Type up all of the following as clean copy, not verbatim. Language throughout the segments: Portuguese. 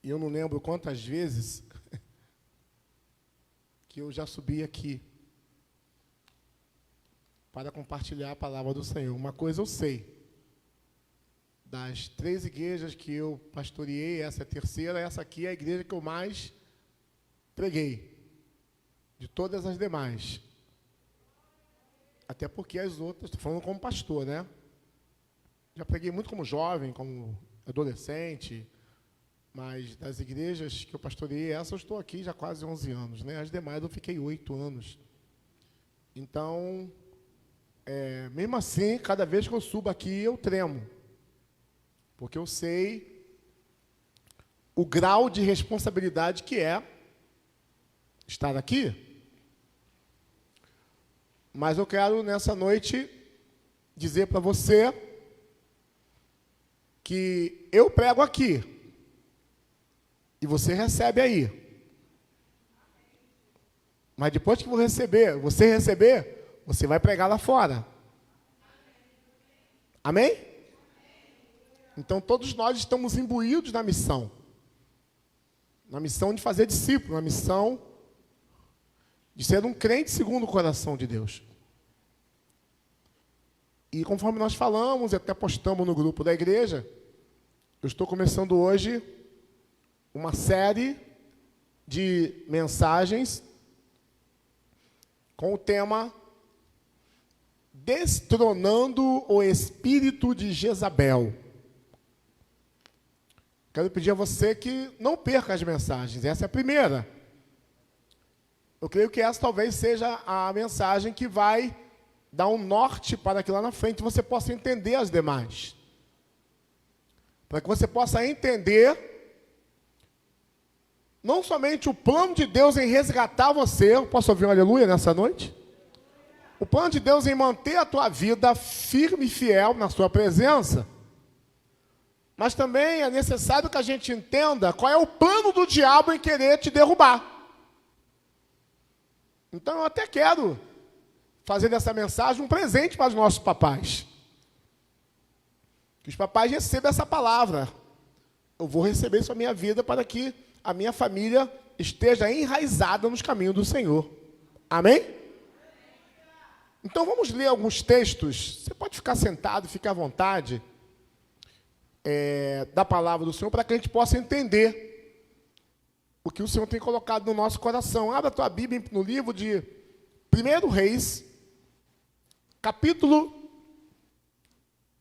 E eu não lembro quantas vezes que eu já subi aqui para compartilhar a palavra do Senhor. Uma coisa eu sei. Das 3 igrejas que eu pastoreei, essa é a terceira, essa aqui é a igreja que eu mais preguei. De todas as demais. Até porque as outras, estou falando como pastor, né? Já preguei muito como jovem, como adolescente, mas das igrejas que eu pastoreei, essa eu estou aqui já há quase 11 anos, né? As demais eu fiquei 8 anos. Então, mesmo assim, cada vez que eu subo aqui, eu tremo. Porque eu sei o grau de responsabilidade que é estar aqui. Mas eu quero, nessa noite, dizer para você que eu prego aqui e você recebe aí. Mas depois que você receber, você vai pregar lá fora. Amém? Então, todos nós estamos imbuídos na missão. Na missão de fazer discípulo, na missão de ser um crente segundo o coração de Deus. E conforme nós falamos, e até postamos no grupo da igreja, eu estou começando hoje uma série de mensagens com o tema Destronando o Espírito de Jezabel. Quero pedir a você que não perca as mensagens. Essa é a primeira. Eu creio que essa talvez seja a mensagem que vai dar um norte para que lá na frente você possa entender as demais. Para que você possa entender não somente o plano de Deus em resgatar você. Eu posso ouvir um aleluia nessa noite? O plano de Deus em manter a tua vida firme e fiel na sua presença. Mas também é necessário que a gente entenda qual é o plano do diabo em querer te derrubar. Então eu até quero fazer dessa mensagem um presente para os nossos papais. Que os papais recebam essa palavra. Eu vou receber isso na minha vida para que a minha família esteja enraizada nos caminhos do Senhor. Amém? Então vamos ler alguns textos. Você pode ficar sentado, ficar à vontade. Da palavra do Senhor, para que a gente possa entender o que o Senhor tem colocado no nosso coração. Abra a tua Bíblia no livro de 1 Reis, capítulo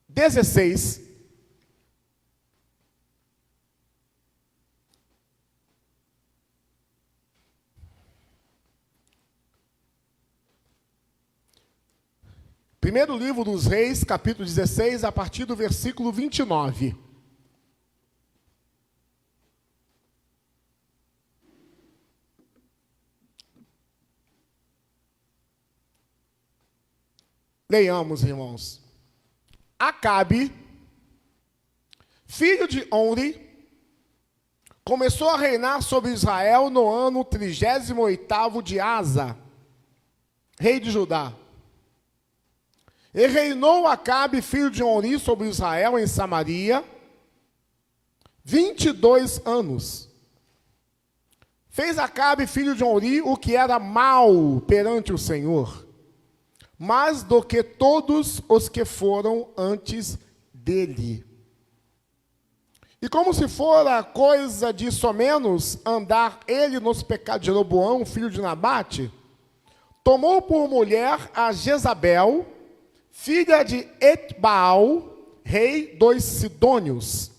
16. Primeiro livro dos Reis, capítulo 16, a partir do versículo 29. Leiamos, irmãos. Acabe, filho de Onri, começou a reinar sobre Israel no ano 38º de Asa, rei de Judá. E reinou Acabe, filho de Onri, sobre Israel em Samaria, 22 anos. Fez Acabe, filho de Onri, o que era mal perante o Senhor, mais do que todos os que foram antes dele. E como se fora coisa de somenos andar ele nos pecados de Jeroboão, filho de Nabate, tomou por mulher a Jezabel, filha de Etbaal, rei dos Sidônios,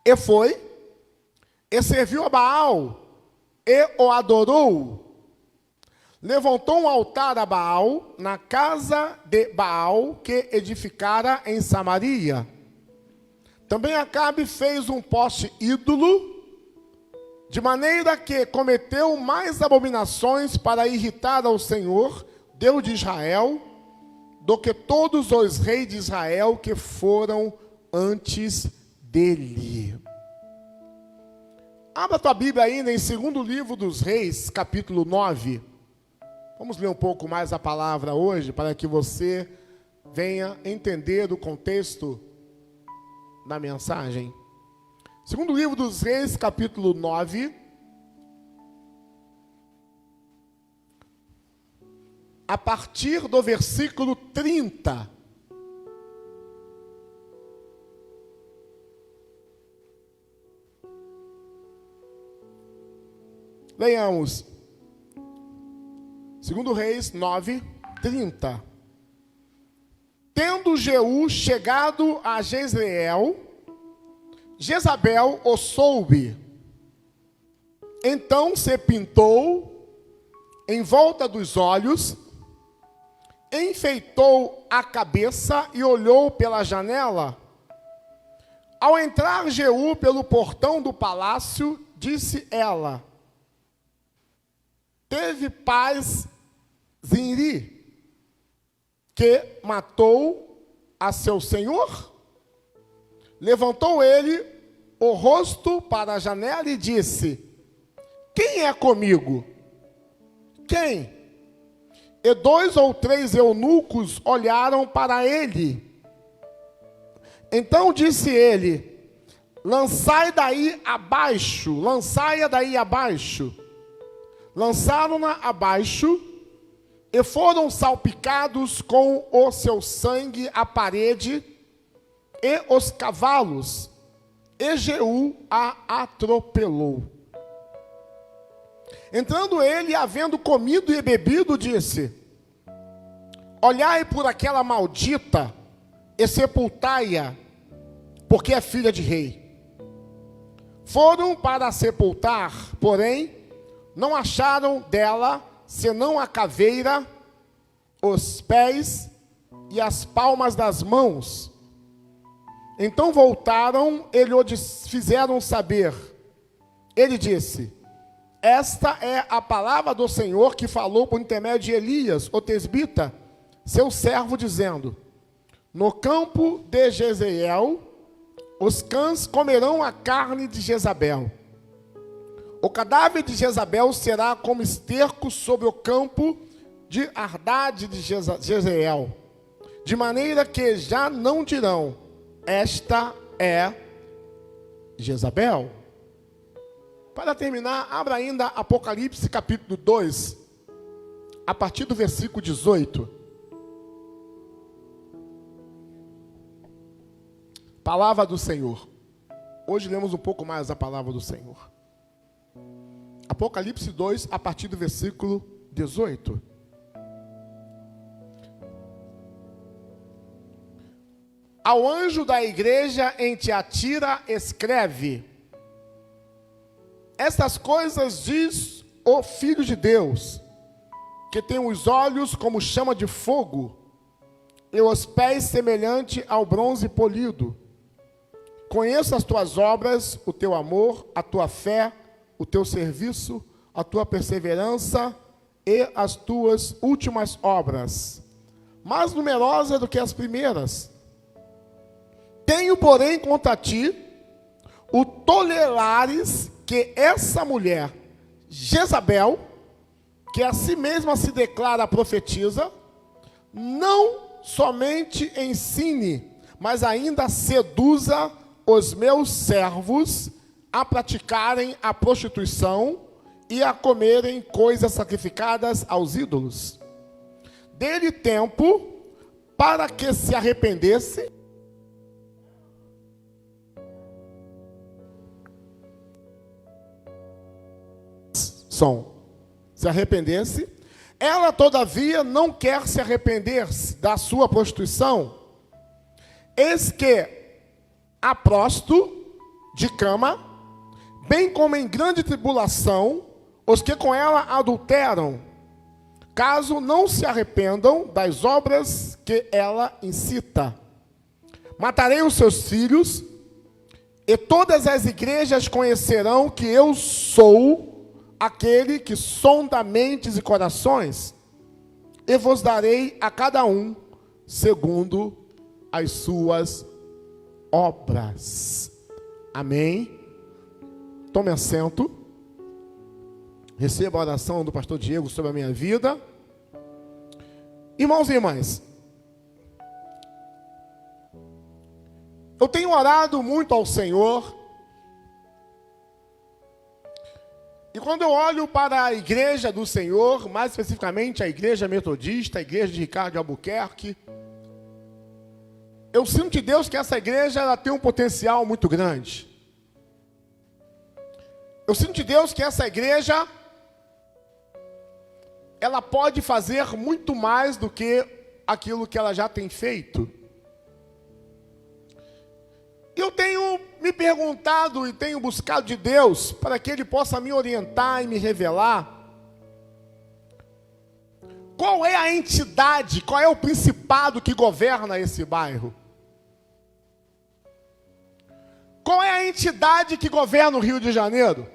e foi, e serviu a Baal, e o adorou. Levantou um altar a Baal, na casa de Baal, que edificara em Samaria. Também Acabe fez um poste ídolo, de maneira que cometeu mais abominações para irritar ao Senhor, Deus de Israel, do que todos os reis de Israel que foram antes dele. Abra a tua Bíblia ainda em 2º livro dos Reis, capítulo 9. Vamos ler um pouco mais a palavra hoje, para que você venha entender o contexto da mensagem. Segundo livro dos Reis, capítulo 9. A partir do versículo 30. Leiamos. Segundo Reis 9, 30. Tendo Jeú chegado a Jezreel, Jezabel o soube. Então se pintou em volta dos olhos, enfeitou a cabeça e olhou pela janela. Ao entrar Jeú pelo portão do palácio, disse ela: teve paz Zinri, que matou a seu senhor? Levantou ele o rosto para a janela e disse: quem é comigo? Quem? E 2 ou 3 eunucos olharam para ele. Então disse ele: lançai daí abaixo, lançai-a daí abaixo. Lançaram-na abaixo e foram salpicados com o seu sangue a parede e os cavalos, e Jeú a atropelou. Entrando ele, havendo comido e bebido, disse: olhai por aquela maldita e sepultai-a, porque é filha de rei. Foram para sepultar, porém, não acharam dela, senão a caveira, os pés e as palmas das mãos. Então voltaram e lhe fizeram saber. Ele disse: esta é a palavra do Senhor que falou por intermédio de Elias, o tesbita, seu servo, dizendo: no campo de Jezreel, os cães comerão a carne de Jezabel. O cadáver de Jezabel será como esterco sobre o campo de Ardade de Jezreel, de maneira que já não dirão: esta é Jezabel. Para terminar, abra ainda Apocalipse capítulo 2, a partir do versículo 18. Palavra do Senhor. Hoje lemos um pouco mais a palavra do Senhor. Apocalipse 2, a partir do versículo 18. Ao anjo da igreja em Tiatira escreve: estas coisas diz o Filho de Deus, que tem os olhos como chama de fogo, e os pés semelhante ao bronze polido. Conheço as tuas obras, o teu amor, a tua fé, o teu serviço, a tua perseverança e as tuas últimas obras, mais numerosa do que as primeiras. Tenho, porém, contra ti o tolerares que essa mulher, Jezabel, que a si mesma se declara profetisa, não somente ensine, mas ainda seduza os meus servos a praticarem a prostituição e a comerem coisas sacrificadas aos ídolos. Dê-lhe tempo para que se arrependesse ela todavia não quer se arrepender da sua prostituição. Eis que há prosto de cama, bem como em grande tribulação, os que com ela adulteram, caso não se arrependam das obras que ela incita. Matarei os seus filhos, e todas as igrejas conhecerão que eu sou aquele que sonda mentes e corações, e vos darei a cada um segundo as suas obras. Amém? Tome assento. Receba a oração do pastor Diego sobre a minha vida. Irmãos e irmãs, eu tenho orado muito ao Senhor quando eu olho para a igreja do Senhor, mais especificamente a igreja metodista, a igreja de Ricardo de Albuquerque, eu sinto de Deus que essa igreja ela tem um potencial muito grande. Eu sinto de Deus que essa igreja ela pode fazer muito mais do que aquilo que ela já tem feito. Eu tenho me perguntado e tenho buscado de Deus para que Ele possa me orientar e me revelar qual é a entidade, qual é o principado que governa esse bairro. Qual é a entidade que governa o Rio de Janeiro?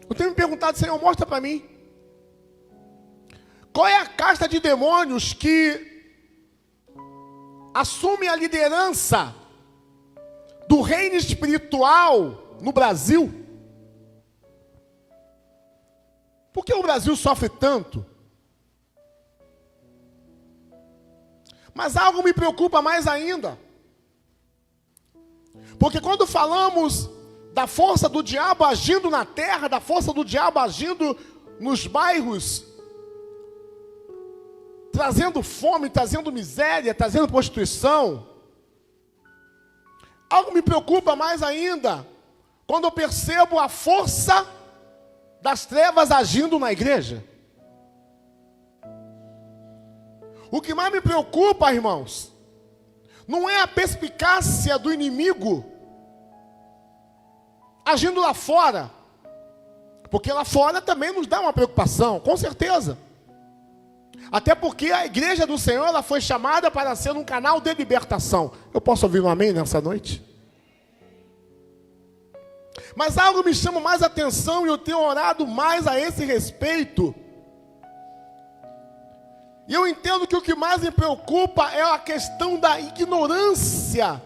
Eu tenho me perguntado, Senhor, mostra para mim. Qual é a casta de demônios que assume a liderança do reino espiritual no Brasil? Por que o Brasil sofre tanto? Mas algo me preocupa mais ainda. Porque quando falamos da força do diabo agindo na terra, da força do diabo agindo nos bairros, trazendo fome, trazendo miséria, trazendo prostituição, algo me preocupa mais ainda, quando eu percebo a força das trevas agindo na igreja. O que mais me preocupa, irmãos, não é a perspicácia do inimigo agindo lá fora, porque lá fora também nos dá uma preocupação, com certeza. Até porque a igreja do Senhor ela foi chamada para ser um canal de libertação. Eu posso ouvir um amém nessa noite? Mas algo me chama mais atenção e eu tenho orado mais a esse respeito. E eu entendo que o que mais me preocupa é a questão da ignorância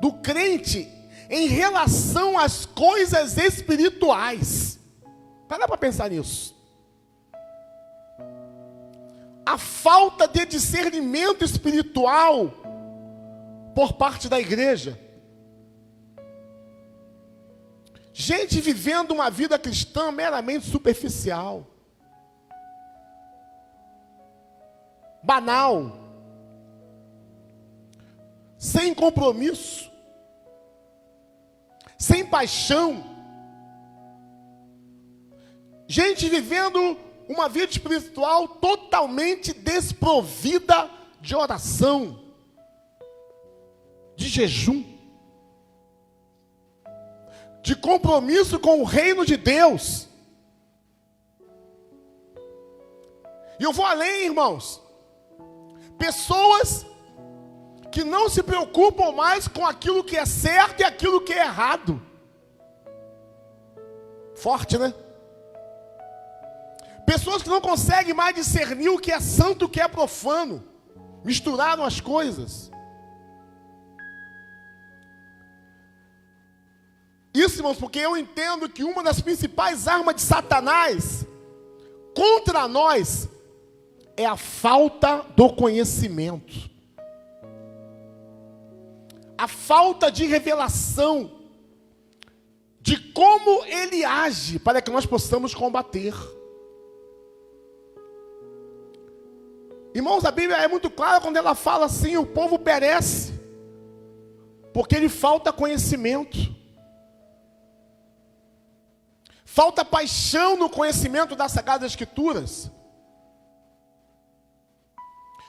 do crente em relação às coisas espirituais. Para pensar nisso. A falta de discernimento espiritual por parte da igreja. Gente vivendo uma vida cristã meramente superficial. Banal, sem compromisso, sem paixão, gente vivendo uma vida espiritual totalmente desprovida de oração, de jejum, de compromisso com o reino de Deus. E eu vou além, irmãos. Pessoas que não se preocupam mais com aquilo que é certo e aquilo que é errado. Forte, né? Pessoas que não conseguem mais discernir o que é santo e o que é profano. Misturaram as coisas. Isso, irmãos, porque eu entendo que uma das principais armas de Satanás contra nós é a falta do conhecimento. A falta de revelação de como ele age para que nós possamos combater. Irmãos, a Bíblia é muito clara quando ela fala assim: o povo perece porque lhe falta conhecimento. Falta paixão no conhecimento das Sagradas Escrituras.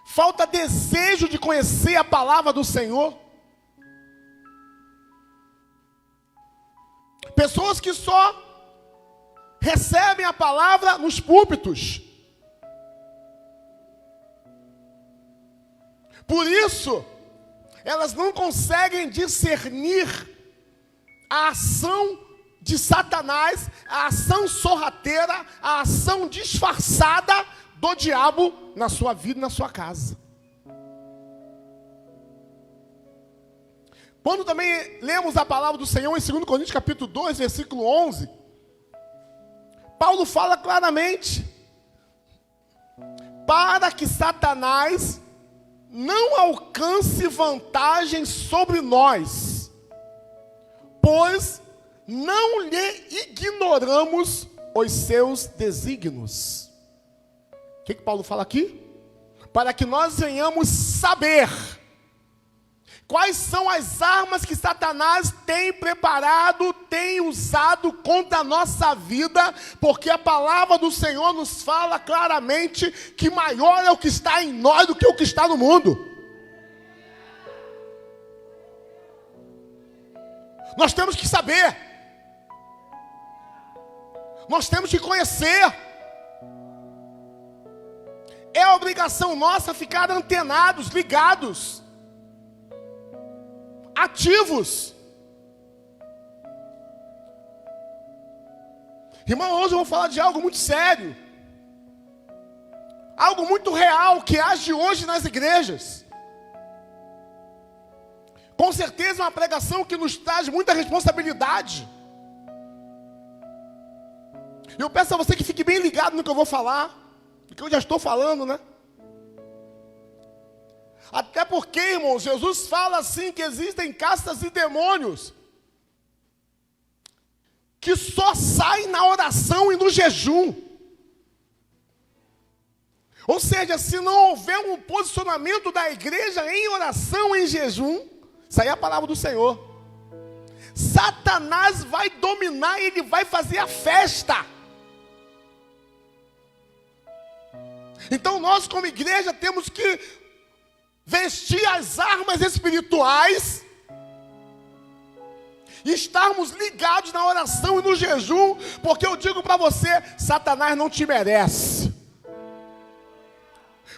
Falta desejo de conhecer a palavra do Senhor. Pessoas que só recebem a palavra nos púlpitos. Por isso, elas não conseguem discernir a ação de Satanás, a ação sorrateira, a ação disfarçada do diabo na sua vida e na sua casa. Quando também lemos a palavra do Senhor em 2 Coríntios capítulo 2, versículo 11, Paulo fala claramente: para que Satanás não alcance vantagem sobre nós, pois não lhe ignoramos os seus desígnios. O que Paulo fala aqui? Para que nós venhamos saber quais são as armas que Satanás tem preparado, tem usado contra a nossa vida, porque a palavra do Senhor nos fala claramente que maior é o que está em nós do que o que está no mundo. Nós temos que saber, nós temos que conhecer. É obrigação nossa ficar antenados, ligados, ativos. Irmão, hoje eu vou falar de algo muito sério, algo muito real que age hoje nas igrejas. Com certeza é uma pregação que nos traz muita responsabilidade. Eu peço a você que fique bem ligado no que eu vou falar, porque eu já estou falando, né? Até porque, irmãos, Jesus fala assim que existem castas e demônios que só saem na oração e no jejum. Ou seja, se não houver um posicionamento da igreja em oração e em jejum, isso aí é a palavra do Senhor, Satanás vai dominar e ele vai fazer a festa. Então nós como igreja temos que vestir as armas espirituais e estarmos ligados na oração e no jejum, porque eu digo para você, Satanás não te merece.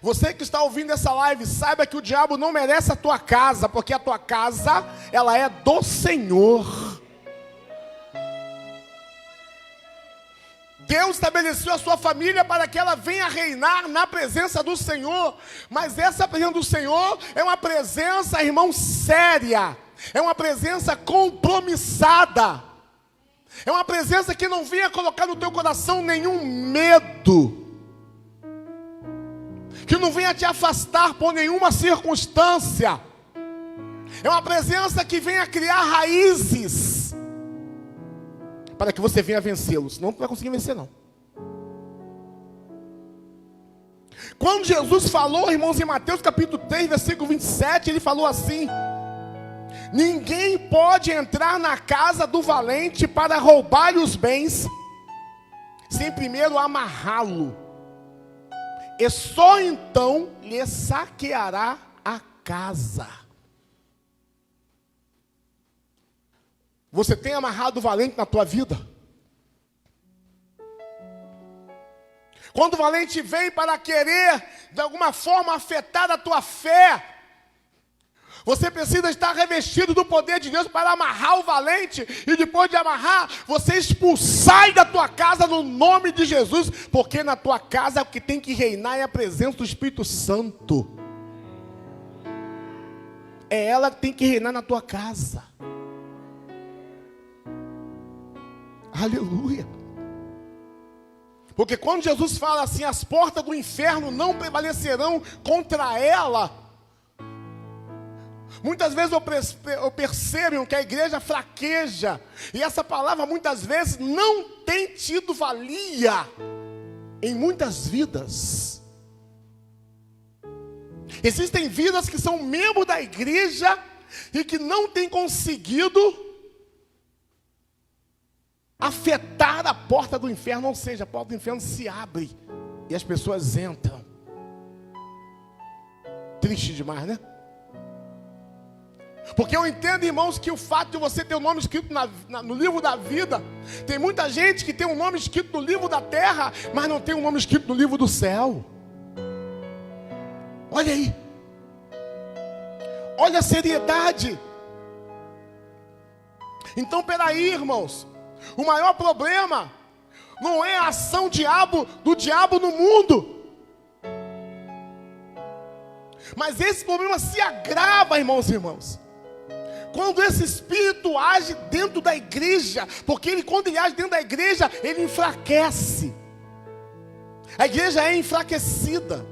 Você que está ouvindo essa live, saiba que o diabo não merece a tua casa, porque a tua casa, ela é do Senhor. Deus estabeleceu a sua família para que ela venha reinar na presença do Senhor. Mas essa presença do Senhor é uma presença, irmão, séria. É uma presença compromissada. É uma presença que não venha colocar no teu coração nenhum medo. Que não venha te afastar por nenhuma circunstância. É uma presença que venha criar raízes para que você venha vencê-los. Senão não vai conseguir vencer, não. Quando Jesus falou, irmãos, em Mateus capítulo 3, versículo 27, ele falou assim: ninguém pode entrar na casa do valente para roubar-lhe os bens, sem primeiro amarrá-lo, e só então lhe saqueará a casa. Você tem amarrado o valente na tua vida? Quando o valente vem para querer, de alguma forma, afetar a tua fé, você precisa estar revestido do poder de Deus para amarrar o valente, e depois de amarrar, você expulsar da tua casa no nome de Jesus, porque na tua casa o que tem que reinar é a presença do Espírito Santo. É ela que tem que reinar na tua casa. Aleluia. Porque quando Jesus fala assim, as portas do inferno não prevalecerão contra ela, muitas vezes eu percebo que a igreja fraqueja, e essa palavra muitas vezes não tem tido valia em muitas vidas. Existem vidas que são membros da igreja e que não têm conseguido afetar a porta do inferno, ou seja, a porta do inferno se abre e as pessoas entram. Triste demais, né? Porque eu entendo, irmãos, que o fato de você ter o nome escrito no livro da vida, tem muita gente que tem um nome escrito no livro da terra, mas não tem um nome escrito no livro do céu. Olha aí. Olha a seriedade. Então, peraí, irmãos, o maior problema não é a ação do diabo no mundo, mas esse problema se agrava, irmãos e irmãs, quando esse espírito age dentro da igreja, porque quando ele age dentro da igreja, ele enfraquece. A igreja é enfraquecida.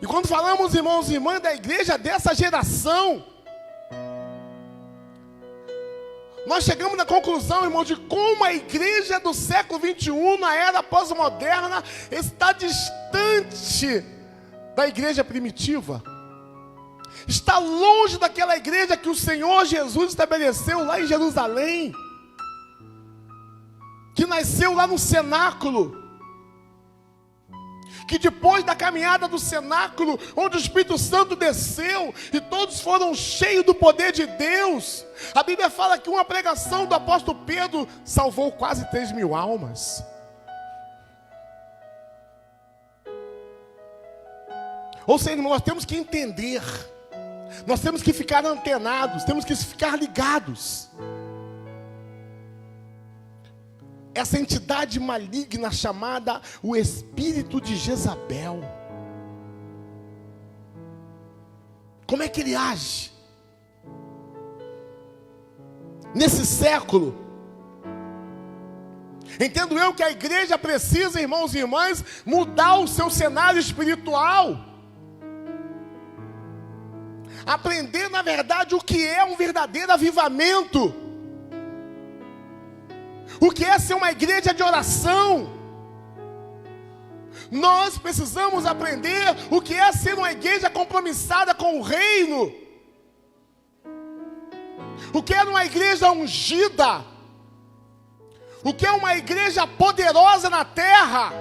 E quando falamos, irmãos e irmãs, da igreja dessa geração, nós chegamos na conclusão, irmão, de como a igreja do século 21, na era pós-moderna, está distante da igreja primitiva. Está longe daquela igreja que o Senhor Jesus estabeleceu lá em Jerusalém, que nasceu lá no cenáculo, que depois da caminhada do cenáculo, onde o Espírito Santo desceu e todos foram cheios do poder de Deus, a Bíblia fala que uma pregação do apóstolo Pedro salvou quase 3.000 almas. Ou seja, nós temos que entender, nós temos que ficar antenados, temos que ficar ligados. Essa entidade maligna chamada o espírito de Jezabel. Como é que ele age? Nesse século, entendo eu que a igreja precisa, irmãos e irmãs, mudar o seu cenário espiritual. Aprender, na verdade, o que é um verdadeiro avivamento. O que é ser uma igreja de oração? Nós precisamos aprender o que é ser uma igreja compromissada com o reino. O que é uma igreja ungida? O que é uma igreja poderosa na terra?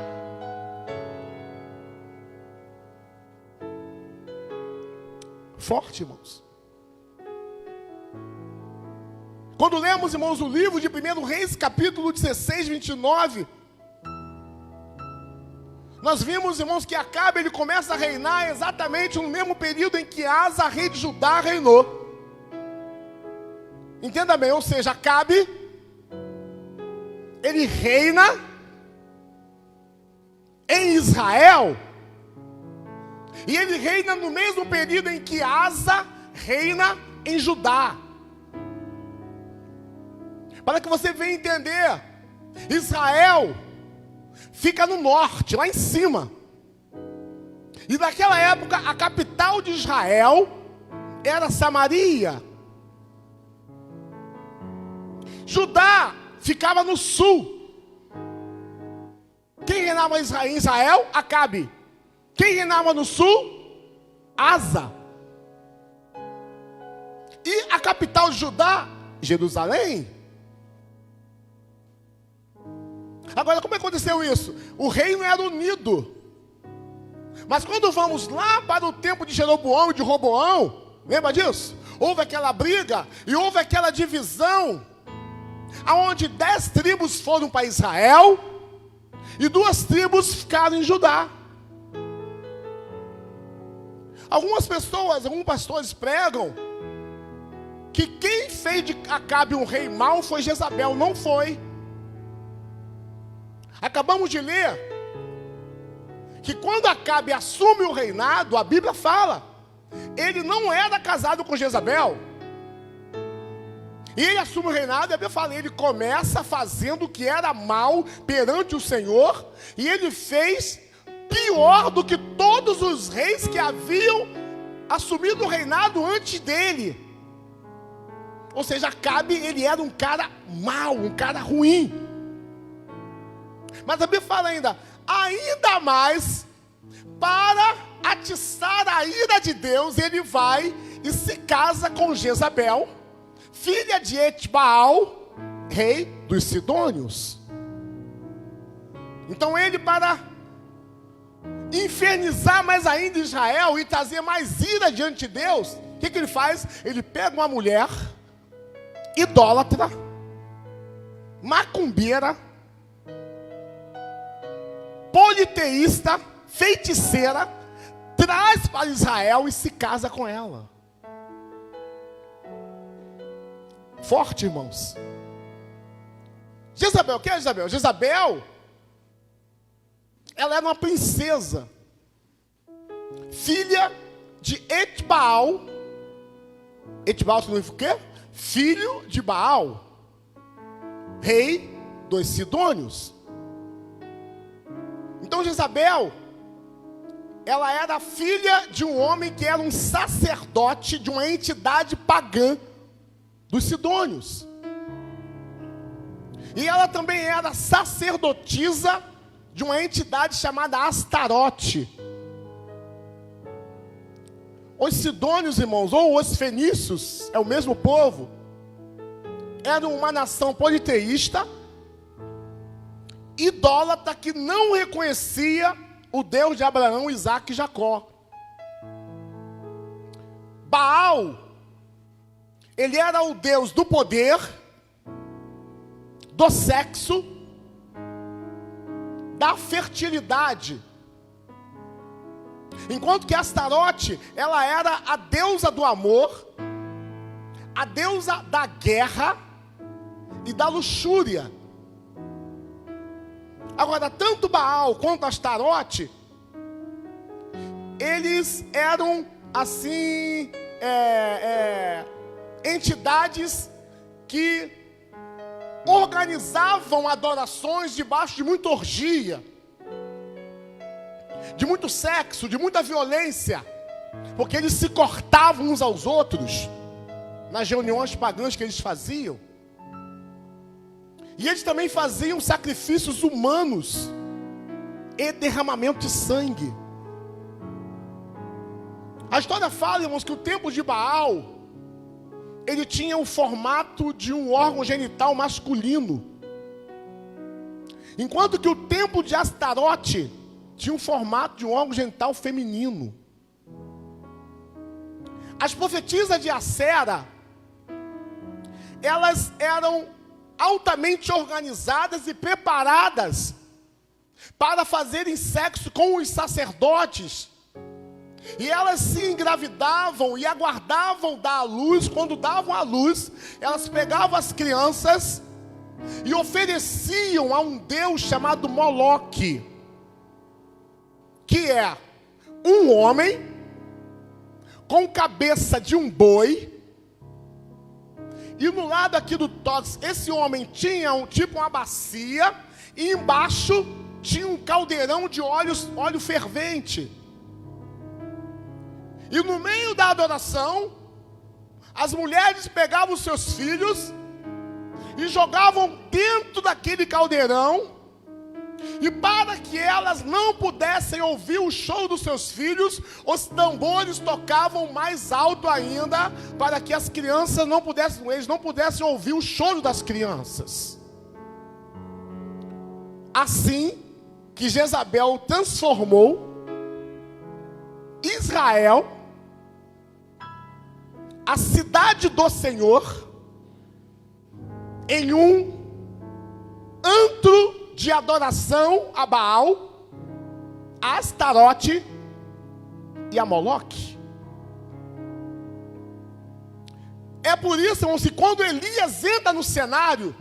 Forte, irmãos. Quando lemos, irmãos, o livro de 1 Reis, capítulo 16, 29, nós vimos, irmãos, que Acabe, ele começa a reinar exatamente no mesmo período em que Asa, rei de Judá, reinou. Entenda bem, ou seja, Acabe, ele reina em Israel, e ele reina no mesmo período em que Asa reina em Judá. Para que você venha entender, Israel fica no norte, lá em cima. E naquela época, a capital de Israel era Samaria. Judá ficava no sul. Quem reinava em Israel? Acabe. Quem reinava no sul? Asa. E a capital de Judá? Jerusalém. Agora, como aconteceu isso? O reino era unido. Mas quando vamos lá para o tempo de Jeroboão e de Roboão, lembra disso? Houve aquela briga e houve aquela divisão, aonde 10 tribos foram para Israel e 2 tribos ficaram em Judá. Algumas pessoas, alguns pastores pregam que quem fez de Acabe um rei mau foi Jezabel. Não foi. Acabamos de ler que quando Acabe assume o reinado, a Bíblia fala, ele não era casado com Jezabel. E ele assume o reinado, e a Bíblia fala, ele começa fazendo o que era mal perante o Senhor, e ele fez pior do que todos os reis que haviam assumido o reinado antes dele. Ou seja, Acabe, ele era um cara mau, um cara ruim. Mas a Bíblia fala ainda mais, para atiçar a ira de Deus, ele vai e se casa com Jezabel, filha de Etbaal, rei dos Sidônios. Então ele, para infernizar mais ainda Israel e trazer mais ira diante de Deus, o que ele faz? Ele pega uma mulher idólatra, macumbeira, politeísta, feiticeira, traz para Israel e se casa com ela. Forte, irmãos. Jezabel, quem é Jezabel? Jezabel, ela era uma princesa, filha de Etbaal. Etbaal significa o quê? Filho de Baal, rei dos Sidônios. Então Jezabel, ela era filha de um homem que era um sacerdote de uma entidade pagã dos Sidônios. E ela também era sacerdotisa de uma entidade chamada Astarote. Os sidônios, irmãos, ou os fenícios, é o mesmo povo, eram uma nação politeísta, idólatra, que não reconhecia o Deus de Abraão, Isaque e Jacó. Baal, ele era o Deus do poder, do sexo, da fertilidade. Enquanto que Astarote, ela era a deusa do amor, a deusa da guerra e da luxúria. Agora, tanto Baal quanto Astarote, eles eram assim, entidades que organizavam adorações debaixo de muita orgia, de muito sexo, de muita violência, porque eles se cortavam uns aos outros nas reuniões pagãs que eles faziam. E eles também faziam sacrifícios humanos e derramamento de sangue. A história fala, irmãos, que o templo de Baal, ele tinha o formato de um órgão genital masculino, enquanto que o templo de Astarote tinha um formato de um órgão genital feminino. As profetisas de Acera, elas eram altamente organizadas e preparadas para fazerem sexo com os sacerdotes. E elas se engravidavam e aguardavam dar à luz. Quando davam à luz, elas pegavam as crianças e ofereciam a um deus chamado Moloque, que é um homem com cabeça de um boi. E no lado aqui do tórax, esse homem tinha uma bacia, e embaixo tinha um caldeirão de óleo fervente. E no meio da adoração, as mulheres pegavam os seus filhos e jogavam dentro daquele caldeirão. E para que elas não pudessem ouvir o choro dos seus filhos, os tambores tocavam mais alto ainda, para que as crianças eles não pudessem ouvir o choro das crianças. Assim que Jezabel transformou Israel, a cidade do Senhor, em um antro de adoração a Baal, a Astarote e a Moloque. É por isso, irmãos, que quando Elias entra no cenário,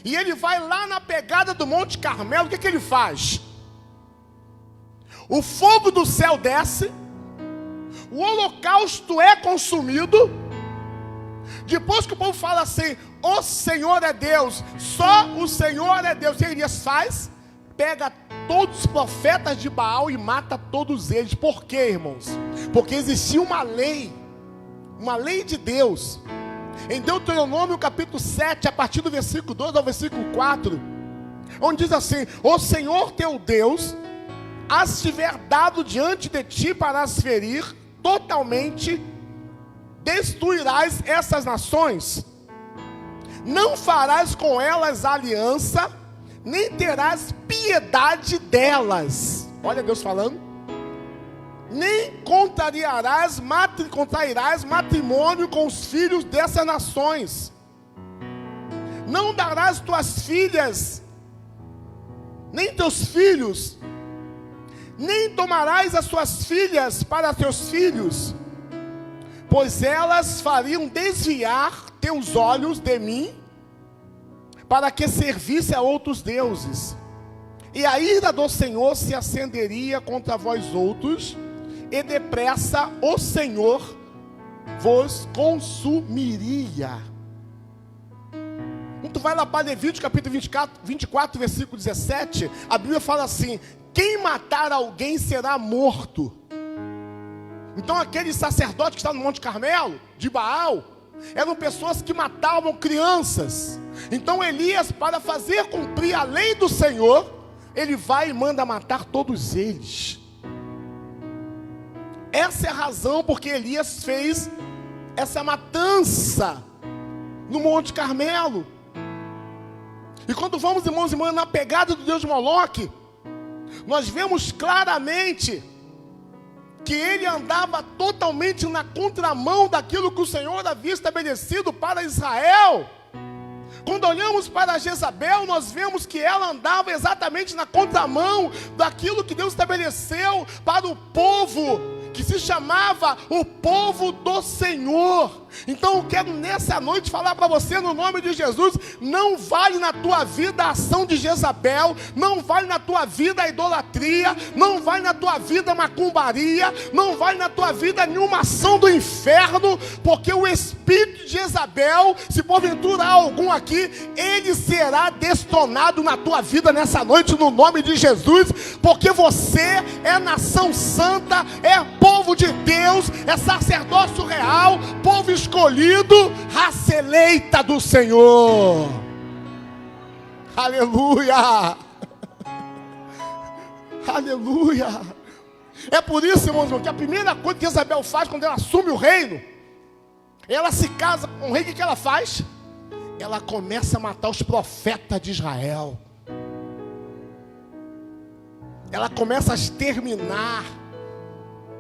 e ele vai lá na pegada do Monte Carmelo, o que ele faz? O fogo do céu desce, o holocausto é consumido. Depois que o povo fala assim, o Senhor é Deus, só o Senhor é Deus, o que Elias faz? Pega todos os profetas de Baal e mata todos eles. Por quê, irmãos? Porque existia uma lei de Deus. Em Deuteronômio capítulo 7, a partir do versículo 2 ao versículo 4, onde diz assim: o Senhor teu Deus as tiver dado diante de ti para as ferir, totalmente destruirás essas nações, não farás com elas aliança, nem terás piedade delas. Olha Deus falando. Nem contrairás matrimônio com os filhos dessas nações. Não darás tuas filhas, nem teus filhos, nem tomarás as suas filhas para teus filhos, pois elas fariam desviar teus olhos de mim, para que servisse a outros deuses. E a ira do Senhor se acenderia contra vós outros, e depressa o Senhor vos consumiria. Quando tu vai lá para Levítico capítulo 24, versículo 17, a Bíblia fala assim: quem matar alguém será morto. Então aquele sacerdote que está no Monte Carmelo, de Baal, eram pessoas que matavam crianças. Então Elias, para fazer cumprir a lei do Senhor, ele vai e manda matar todos eles. Essa é a razão porque Elias fez essa matança no Monte Carmelo. E quando vamos, irmãos e irmãs, na pegada do Deus de Moloque, nós vemos claramente que ele andava totalmente na contramão daquilo que o Senhor havia estabelecido para Israel. Quando olhamos para Jezabel, nós vemos que ela andava exatamente na contramão daquilo que Deus estabeleceu para o povo, que se chamava o povo do Senhor. Então eu quero nessa noite falar para você, no nome de Jesus: não vale na tua vida a ação de Jezabel, não vale na tua vida a idolatria, não vale na tua vida a macumbaria, não vale na tua vida nenhuma ação do inferno, porque o espírito de Jezabel, se porventura há algum aqui, ele será destronado na tua vida nessa noite, no nome de Jesus, porque você é nação santa, é povo de Deus, é sacerdócio real, povo escolhido, raça eleita do Senhor. Aleluia, aleluia. É por isso, irmãos, que a primeira coisa que Jezabel faz quando ela assume o reino, ela se casa com o rei. O que ela faz? Ela começa a matar os profetas de Israel. Ela começa a exterminar.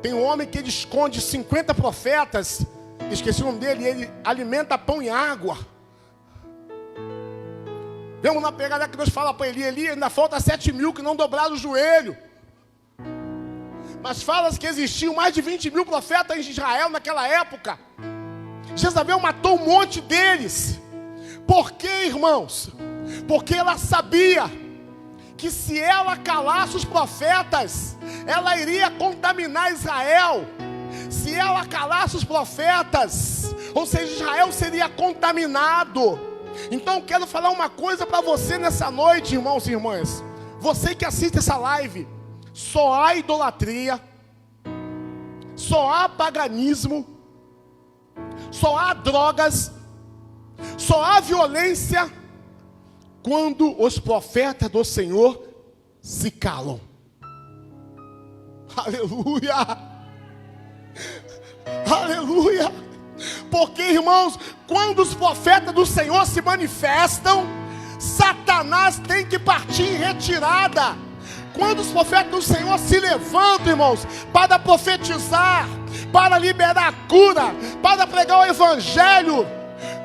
Tem um homem que ele esconde 50 profetas, esqueci o nome dele, e ele alimenta pão e água. Vemos na pegada que Deus fala para Eli: ainda falta 7.000 que não dobraram o joelho. Mas fala que existiam mais de 20.000 profetas em Israel naquela época. Jezabel matou um monte deles. Por quê, irmãos? Porque ela sabia que se ela calasse os profetas, ela iria contaminar Israel. Se ela calasse os profetas, ou seja, Israel seria contaminado. Então eu quero falar uma coisa para você nessa noite, irmãos e irmãs. Você que assiste essa live, só há idolatria, só há paganismo, só há drogas, só há violência quando os profetas do Senhor se calam. Aleluia, aleluia. Porque, irmãos, quando os profetas do Senhor se manifestam, Satanás tem que partir em retirada. Quando os profetas do Senhor se levantam, irmãos, para profetizar, para liberar a cura, para pregar o evangelho,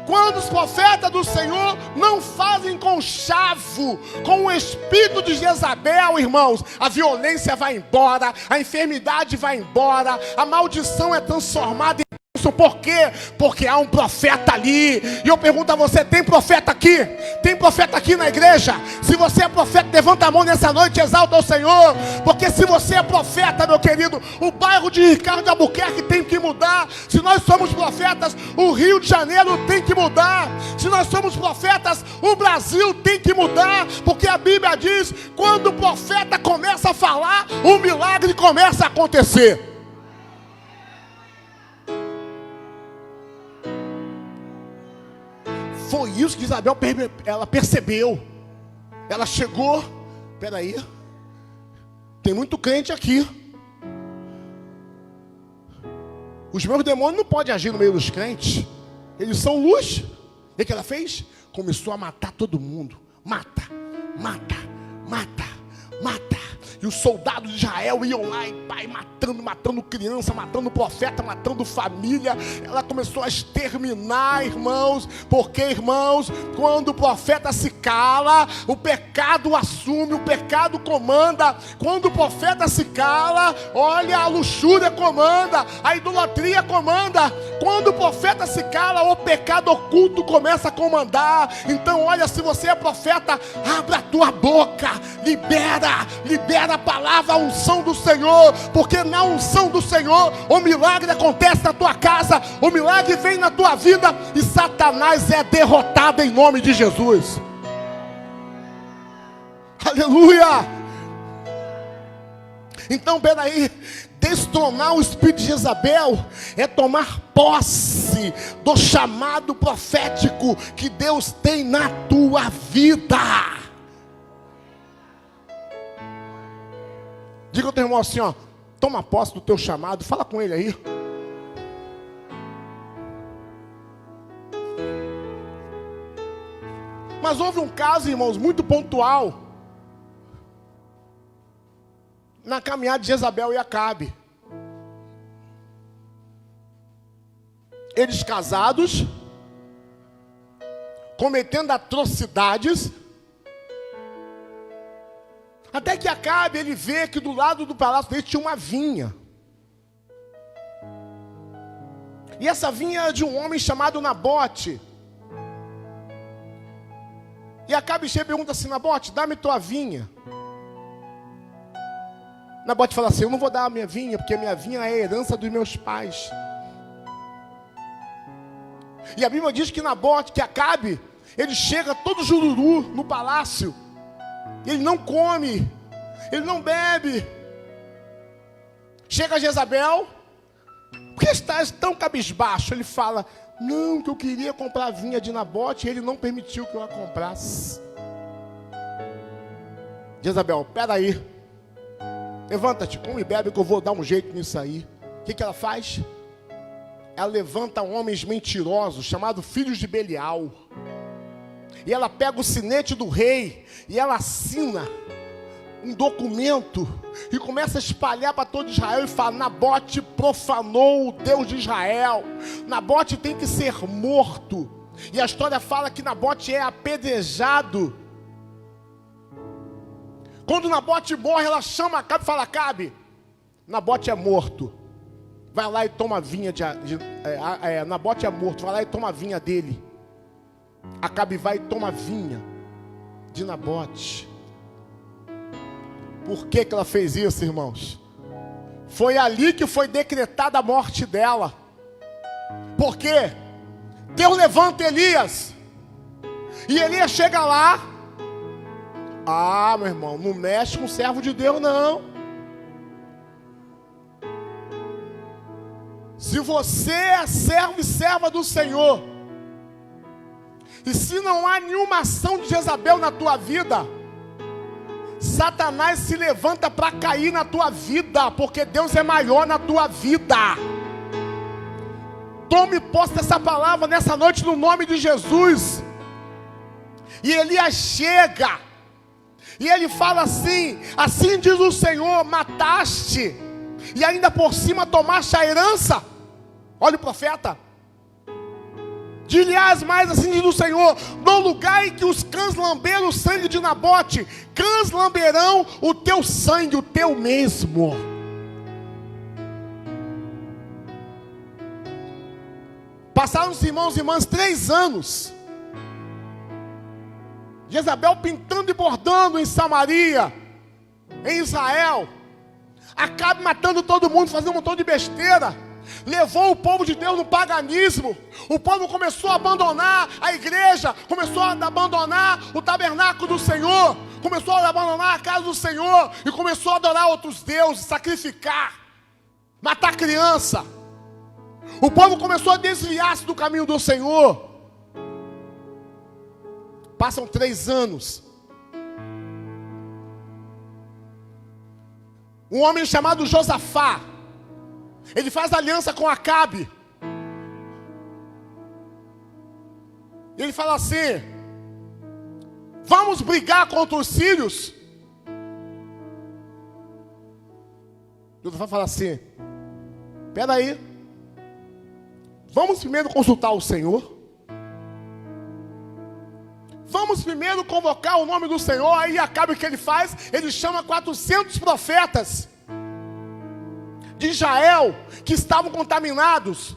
quando os profetas do Senhor não fazem conchavo com o espírito de Jezabel, irmãos, a violência vai embora, a enfermidade vai embora, a maldição é transformada em bênção. Por quê? Porque há um profeta ali. E eu pergunto a você: tem profeta aqui? Tem profeta aqui na igreja? Se você é profeta, levanta a mão nessa noite e exalta o Senhor. Porque se você é profeta, meu querido, o bairro de Ricardo de Albuquerque tem que mudar. Se nós somos profetas, o Rio de Janeiro tem que mudar. Se nós somos profetas, o Brasil tem que mudar. Porque a Bíblia diz: quando o profeta começa a falar, o milagre começa a acontecer. Foi isso que Isabel ela percebeu. Ela chegou: peraí, tem muito crente aqui. Os meus demônios não podem agir no meio dos crentes. Eles são luz. E o que ela fez? Começou a matar todo mundo. Mata, mata, mata, mata. E os soldados de Israel iam lá e pai, matando criança, matando profeta, matando família. Ela começou a exterminar, irmãos. Porque, irmãos, quando o profeta se cala, o pecado assume, o pecado comanda. Quando o profeta se cala, olha, a luxúria comanda, a idolatria comanda. Quando o profeta se cala, o pecado oculto começa a comandar. Então, olha, se você é profeta, abra a tua boca, libera a palavra, a unção do Senhor, porque na unção do Senhor o milagre acontece na tua casa, o milagre vem na tua vida e Satanás é derrotado em nome de Jesus. Aleluia. Então, peraí, destronar o espírito de Jezabel é tomar posse do chamado profético que Deus tem na tua vida. Diga ao teu irmão assim, ó, toma posse do teu chamado, fala com ele aí. Mas houve um caso, irmãos, muito pontual na caminhada de Jezabel e Acabe. Eles casados, cometendo atrocidades, até que Acabe, ele vê que do lado do palácio dele tinha uma vinha. E essa vinha era de um homem chamado Nabote. E Acabe chega e pergunta assim, Nabote, dá-me tua vinha. Nabote fala assim, eu não vou dar a minha vinha, porque a minha vinha é a herança dos meus pais. E a Bíblia diz que Nabote, que Acabe, ele chega todo jururu no palácio. Ele não come, ele não bebe. Chega Jezabel, por que estás tão cabisbaixo? Ele fala, não, que eu queria comprar a vinha de Nabote e ele não permitiu que eu a comprasse. Jezabel, peraí, levanta-te, come e bebe que eu vou dar um jeito nisso aí. O que ela faz? Ela levanta homens mentirosos, chamados filhos de Belial. E ela pega o sinete do rei e ela assina um documento e começa a espalhar para todo Israel e fala, Nabote profanou o Deus de Israel, Nabote tem que ser morto. E a história fala que Nabote é apedrejado. Quando Nabote morre, ela chama Acabe e fala, Acabe, Nabote é morto, vai lá e toma a vinha Nabote é morto, vai lá e toma a vinha dele. Acabe vai e toma a vinha de Nabote. Por que ela fez isso, irmãos? Foi ali que foi decretada a morte dela. Por quê? Deus levanta Elias. E Elias chega lá. Ah, meu irmão, não mexe com o servo de Deus, não. Se você é servo e serva do Senhor, e se não há nenhuma ação de Jezabel na tua vida, Satanás se levanta para cair na tua vida, porque Deus é maior na tua vida. Tome posse dessa palavra nessa noite no nome de Jesus. E Elias chega, e ele fala assim, assim diz o Senhor, mataste, e ainda por cima tomaste a herança. Olha o profeta. Dir-lhe-ás mais, assim diz o Senhor, no lugar em que os cães lamberam o sangue de Nabote, cães lamberão o teu sangue, o teu mesmo. Passaram-se, irmãos e irmãs, 3 anos. Jezabel pintando e bordando em Samaria, em Israel. Acabe matando todo mundo, fazendo um montão de besteira. Levou o povo de Deus no paganismo. O povo começou a abandonar a igreja, começou a abandonar o tabernáculo do Senhor, começou a abandonar a casa do Senhor e começou a adorar outros deuses, sacrificar, matar criança. O povo começou a desviar-se do caminho do Senhor. Passam 3 anos. Um homem chamado Josafá, ele faz aliança com Acabe. Ele fala assim, vamos brigar contra os sírios? Josafá fala assim, espera aí, vamos primeiro consultar o Senhor. Vamos primeiro convocar o nome do Senhor. Aí Acabe, o que ele faz? Ele chama 400 profetas de Israel que estavam contaminados.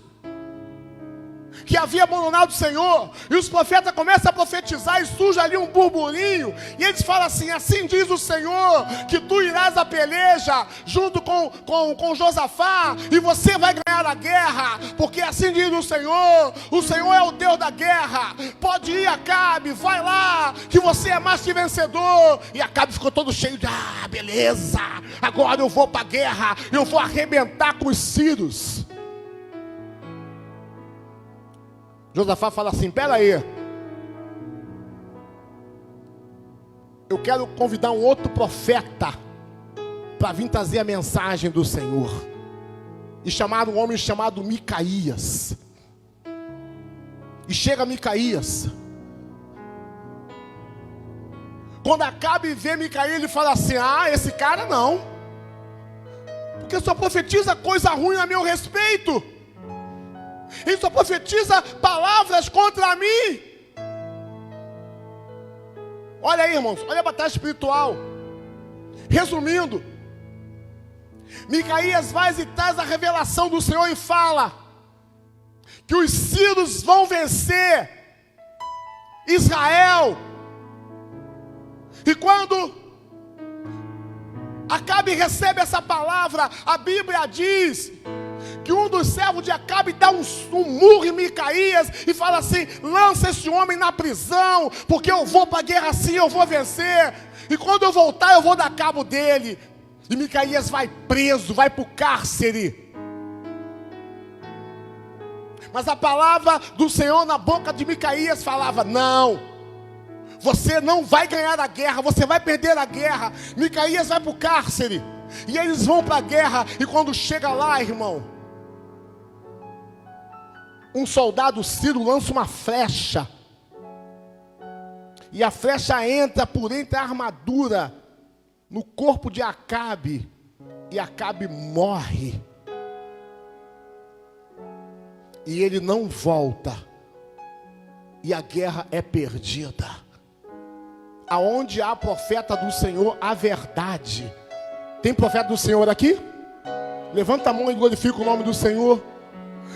que havia abandonado o Senhor, e os profetas começam a profetizar, e surge ali um burburinho, e eles falam assim: assim diz o Senhor, que tu irás à peleja, junto com Josafá, e você vai ganhar a guerra, porque assim diz o Senhor é o Deus da guerra, pode ir Acabe, vai lá, que você é mais que vencedor. E Acabe ficou todo cheio de, beleza, agora eu vou para a guerra, eu vou arrebentar com os sírios. Josafá fala assim: pera aí, eu quero convidar um outro profeta para vir trazer a mensagem do Senhor. E chamaram um homem chamado Micaías. E chega Micaías. Quando Acabe vê Micaías, ele fala assim: esse cara não, porque só profetiza coisa ruim a meu respeito, ele só profetiza palavras contra mim. Olha aí, irmãos, olha a batalha espiritual. Resumindo, Micaías vai e traz a revelação do Senhor e fala que os sírios vão vencer Israel. E quando Acabe recebe essa palavra, a Bíblia diz que um dos servos de Acabe dá um murro em Micaías e fala assim: lança esse homem na prisão, porque eu vou para a guerra assim, eu vou vencer, e quando eu voltar eu vou dar cabo dele. E Micaías vai preso, vai para o cárcere. Mas a palavra do Senhor na boca de Micaías falava: não, você não vai ganhar a guerra, você vai perder a guerra. Micaías vai para o cárcere, e eles vão para a guerra. E quando chega lá, irmão, um soldado sírio lança uma flecha, e a flecha entra por entre a armadura no corpo de Acabe, e Acabe morre. E ele não volta, e a guerra é perdida. Aonde há profeta do Senhor, há verdade. Tem profeta do Senhor aqui? Levanta a mão e glorifica o nome do Senhor.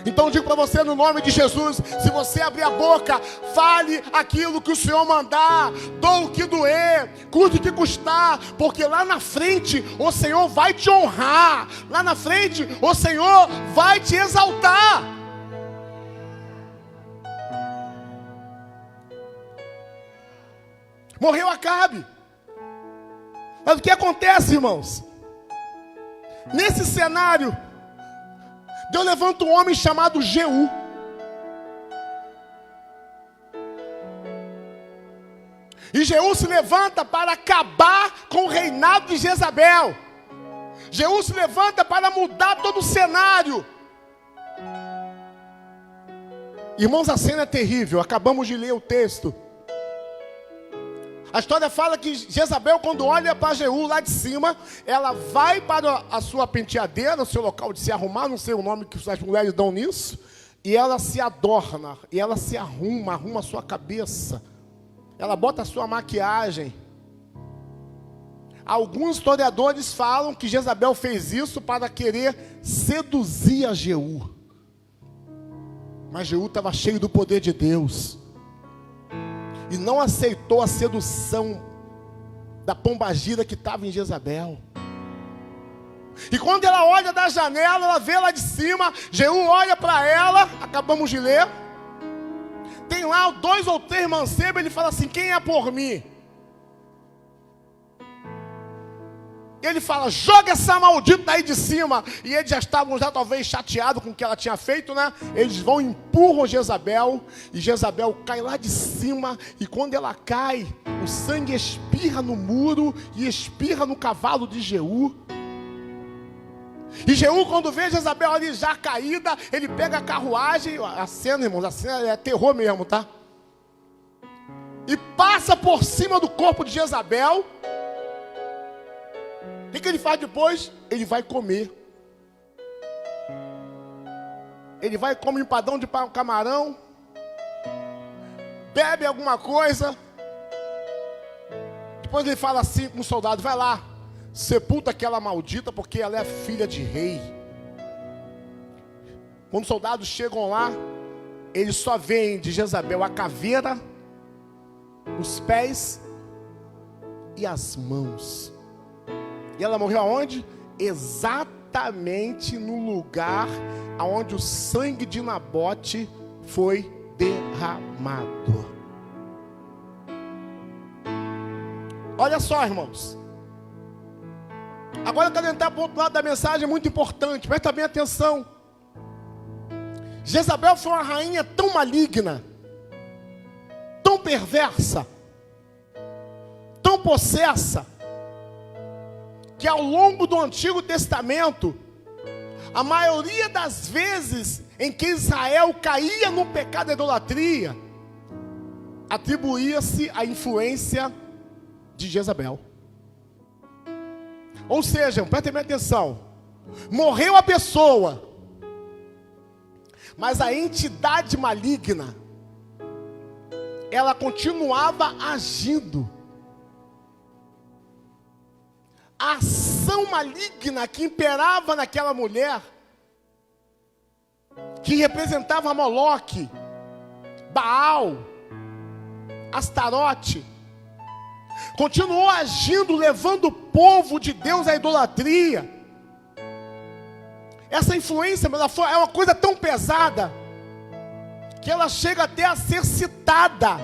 Então eu digo para você, no nome de Jesus, se você abrir a boca, fale aquilo que o Senhor mandar, doa o que doer, custe o que custar, porque lá na frente o Senhor vai te honrar, lá na frente o Senhor vai te exaltar. Morreu Acabe. Mas o que acontece, irmãos? Nesse cenário, Deus levanta um homem chamado Jeú. E Jeú se levanta para acabar com o reinado de Jezabel. Jeú se levanta para mudar todo o cenário. Irmãos, a cena é terrível. Acabamos de ler o texto. A história fala que Jezabel, quando olha para Jeú lá de cima, ela vai para a sua penteadeira, o seu local de se arrumar, não sei o nome que as mulheres dão nisso, e ela se adorna, e ela se arruma a sua cabeça, ela bota a sua maquiagem. Alguns historiadores falam que Jezabel fez isso para querer seduzir a Jeú, mas Jeú estava cheio do poder de Deus, e não aceitou a sedução da pombagira que estava em Jezabel. E quando ela olha da janela, ela vê lá de cima, Jeú olha para ela, acabamos de ler, tem lá 2 ou 3 mancebos, ele fala assim: quem é por mim? Ele fala: joga essa maldita aí de cima. E eles já estavam talvez chateados com o que ela tinha feito, né? Eles vão e empurram Jezabel, e Jezabel cai lá de cima, e quando ela cai, o sangue espirra no muro e espirra no cavalo de Jeú. E Jeú, quando vê Jezabel ali já caída, ele pega a carruagem, a cena, irmãos, a cena é terror mesmo, tá? E passa por cima do corpo de Jezabel. O que ele faz depois? Ele vai comer. Ele vai comer um empadão de camarão, bebe alguma coisa. Depois ele fala assim com o soldado: vai lá, sepulta aquela maldita, porque ela é filha de rei. Quando os soldados chegam lá, eles só veem de Jezabel a caveira, os pés e as mãos. E ela morreu aonde? Exatamente no lugar aonde o sangue de Nabote foi derramado. Olha só, irmãos. Agora eu quero entrar para o outro lado da mensagem, muito importante. Presta bem atenção. Jezabel foi uma rainha tão maligna, tão perversa, tão possessa, que ao longo do Antigo Testamento, a maioria das vezes em que Israel caía no pecado da idolatria, atribuía-se a influência de Jezabel. Ou seja, prestem bem atenção, morreu a pessoa, mas a entidade maligna, ela continuava agindo. A ação maligna que imperava naquela mulher, que representava Moloque, Baal, Astarote, continuou agindo, levando o povo de Deus à idolatria. Essa influência, é uma coisa tão pesada, que ela chega até a ser citada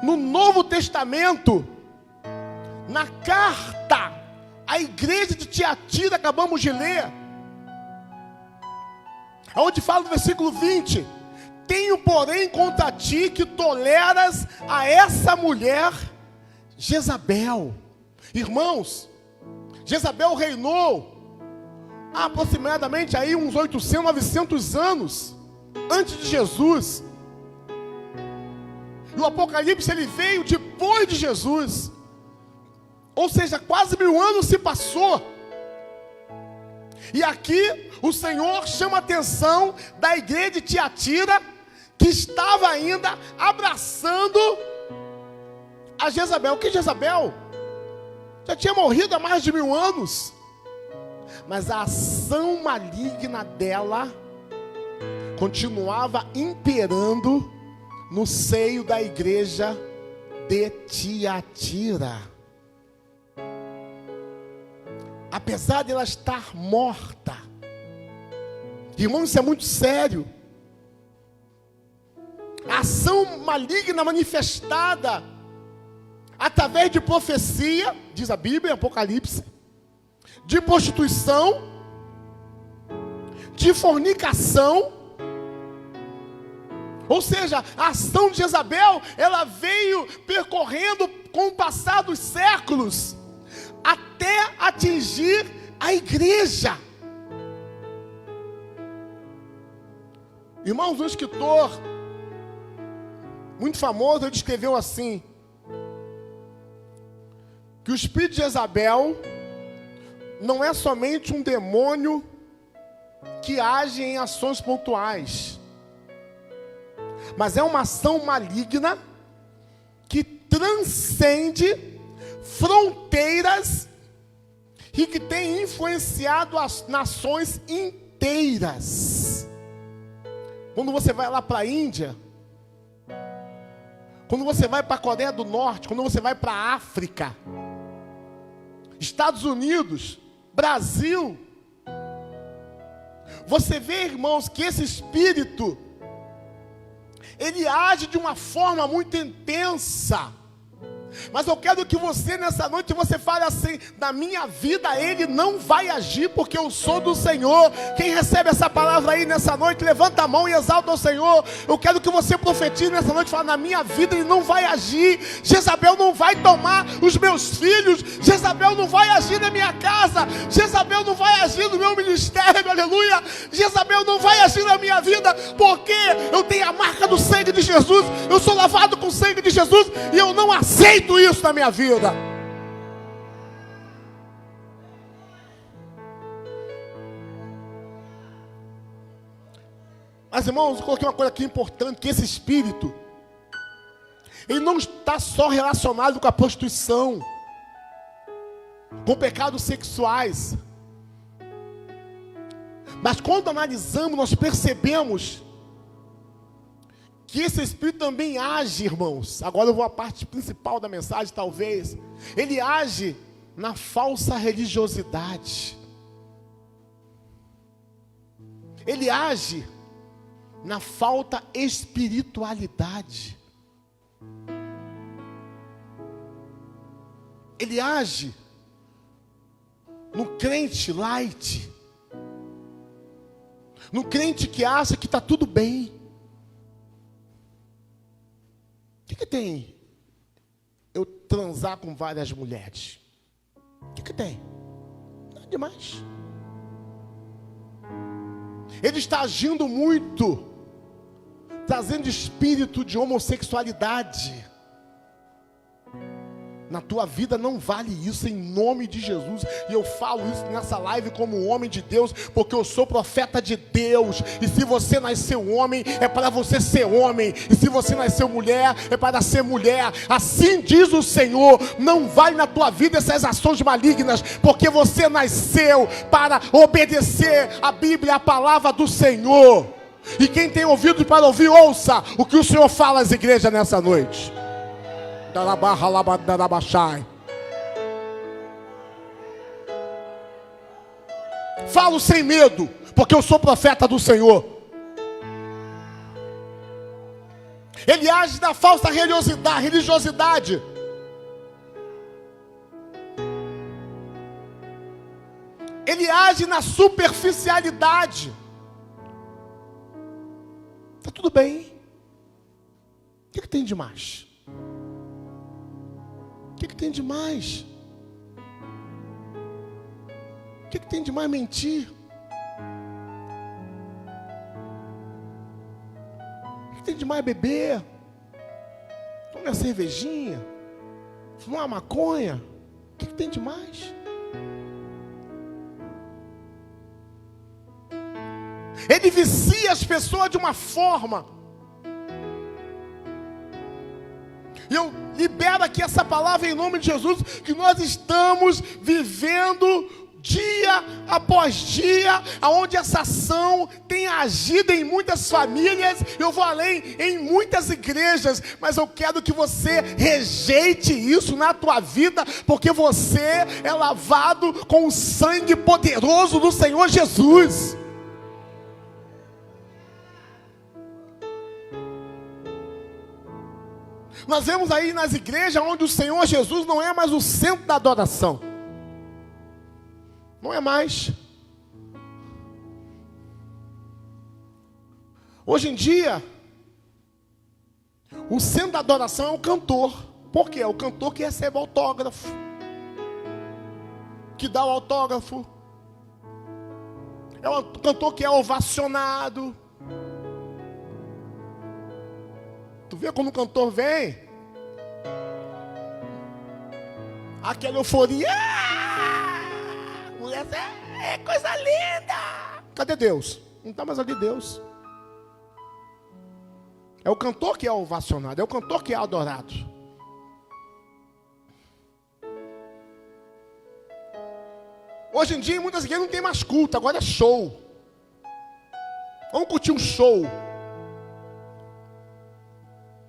no Novo Testamento, na carta à igreja de Tiatira, acabamos de ler, onde fala no versículo 20: tenho, porém, contra ti que toleras a essa mulher, Jezabel. Irmãos, Jezabel reinou há aproximadamente aí uns 800, 900 anos antes de Jesus. E o Apocalipse, ele veio depois de Jesus. Ou seja, quase 1000 anos se passou. E aqui o Senhor chama a atenção da igreja de Tiatira, que estava ainda abraçando a Jezabel. Que Jezabel já tinha morrido há mais de 1000 anos. Mas a ação maligna dela continuava imperando no seio da igreja de Tiatira. Apesar de ela estar morta, irmão, isso é muito sério. A ação maligna manifestada através de profecia, diz a Bíblia, Apocalipse, de prostituição, de fornicação. Ou seja, a ação de Jezabel, ela veio percorrendo com o passar dos séculos, até atingir a igreja. Irmãos, um escritor muito famoso, ele descreveu assim, que o espírito de Jezabel não é somente um demônio que age em ações pontuais, mas é uma ação maligna que transcende fronteiras e que tem influenciado as nações inteiras. Quando você vai lá para a Índia, quando você vai para a Coreia do Norte, quando você vai para a África, Estados Unidos, Brasil, você vê, irmãos, que esse espírito, ele age de uma forma muito intensa. Mas eu quero que você nessa noite, você fale assim: na minha vida ele não vai agir, porque eu sou do Senhor. Quem recebe essa palavra aí nessa noite, levanta a mão e exalta ao Senhor. Eu quero que você profetize nessa noite, fala: na minha vida ele não vai agir. Jezabel não vai tomar os meus filhos, Jezabel não vai agir na minha casa, Jezabel não vai agir no meu ministério, aleluia. Jezabel não vai agir na minha vida, porque eu tenho a marca do sangue de Jesus, eu sou lavado com o sangue de Jesus, e eu não aceito isso na minha vida. Mas, irmãos, eu coloquei uma coisa aqui importante, que esse espírito, ele não está só relacionado com a prostituição, com pecados sexuais, mas quando analisamos, nós percebemos que esse espírito também age, irmãos. Agora eu vou à parte principal da mensagem, talvez. Ele age na falsa religiosidade. Ele age na falta espiritualidade. Ele age no crente light. No crente que acha que está tudo bem. O que tem eu transar com várias mulheres? O que tem? Nada demais. Ele está agindo muito, trazendo espírito de homossexualidade. Na tua vida não vale isso, em nome de Jesus. E eu falo isso nessa live como homem de Deus, porque eu sou profeta de Deus. E se você nasceu homem, é para você ser homem. E se você nasceu mulher, é para ser mulher. Assim diz o Senhor. Não vale na tua vida essas ações malignas, porque você nasceu para obedecer a Bíblia, a palavra do Senhor. E quem tem ouvido para ouvir, ouça o que o Senhor fala às igrejas nessa noite. Falo sem medo, porque eu sou profeta do Senhor. Ele age na falsa religiosidade. Ele age na superficialidade. Está tudo bem. O que tem de mais? O que tem de mais? O que tem de mais mentir? O que tem de mais beber? Tomar uma cervejinha? Fumar uma maconha? O que tem de mais? Ele vicia as pessoas de uma forma. E eu libero aqui essa palavra em nome de Jesus, que nós estamos vivendo dia após dia, aonde essa ação tem agido em muitas famílias. Eu vou além, em muitas igrejas, mas eu quero que você rejeite isso na tua vida, porque você é lavado com o sangue poderoso do Senhor Jesus. Nós vemos aí nas igrejas onde o Senhor Jesus não é mais o centro da adoração. Não é mais. Hoje em dia, o centro da adoração é o cantor. Por quê? É o cantor que recebe o autógrafo, que dá o autógrafo. É o cantor que é ovacionado. Tu vê quando o cantor vem, aquela euforia, mulher, é coisa linda. Cadê Deus? Não está mais ali Deus. É o cantor que é ovacionado, é o cantor que é adorado. Hoje em dia, em muitas igrejas não tem mais culto, agora é show. Vamos curtir um show.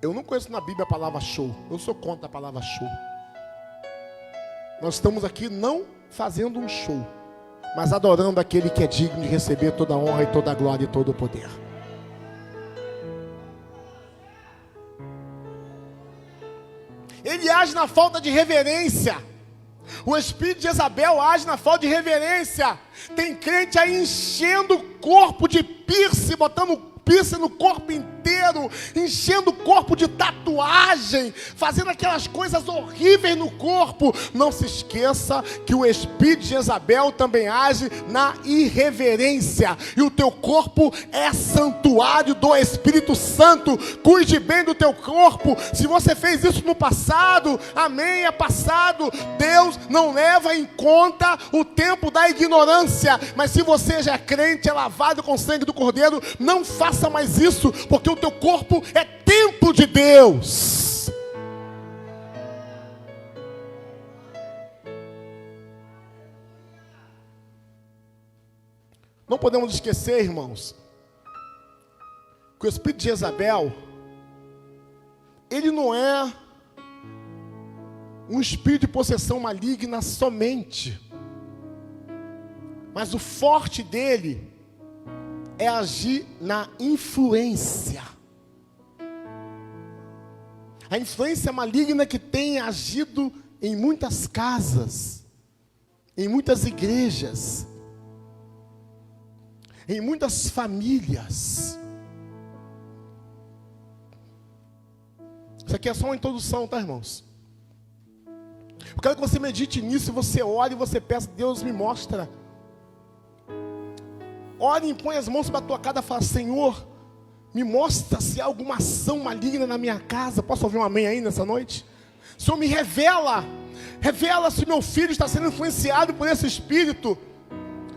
Eu não conheço na Bíblia a palavra show. Eu sou contra a palavra show. Nós estamos aqui não fazendo um show, mas adorando aquele que é digno de receber toda a honra e toda a glória e todo o poder. Ele age na falta de reverência. O espírito de Jezabel age na falta de reverência. Tem crente aí enchendo o corpo de piercing, botando piercing no corpo inteiro, enchendo o corpo de tatuagem, fazendo aquelas coisas horríveis no corpo. Não se esqueça que o espírito de Jezabel também age na irreverência. E o teu corpo é santuário do Espírito Santo. Cuide bem do teu corpo. Se você fez isso no passado, amém, é passado. Deus não leva em conta o tempo da ignorância. Mas se você já é crente, é lavado com o sangue do Cordeiro, não faça mais isso, porque o teu corpo é templo de Deus. Não podemos esquecer, irmãos, que o espírito de Jezabel ele não é um espírito de possessão maligna somente, mas o forte dele é agir na influência. A influência maligna que tem agido em muitas casas, em muitas igrejas, em muitas famílias. Isso aqui é só uma introdução, tá, irmãos? Eu quero que você medite nisso, você ore e você peça, Deus me mostra. Ore e põe as mãos para a tua casa e fala, Senhor, me mostra se há alguma ação maligna na minha casa. Posso ouvir um amém aí nessa noite? Senhor, me revela. Revela se meu filho está sendo influenciado por esse espírito.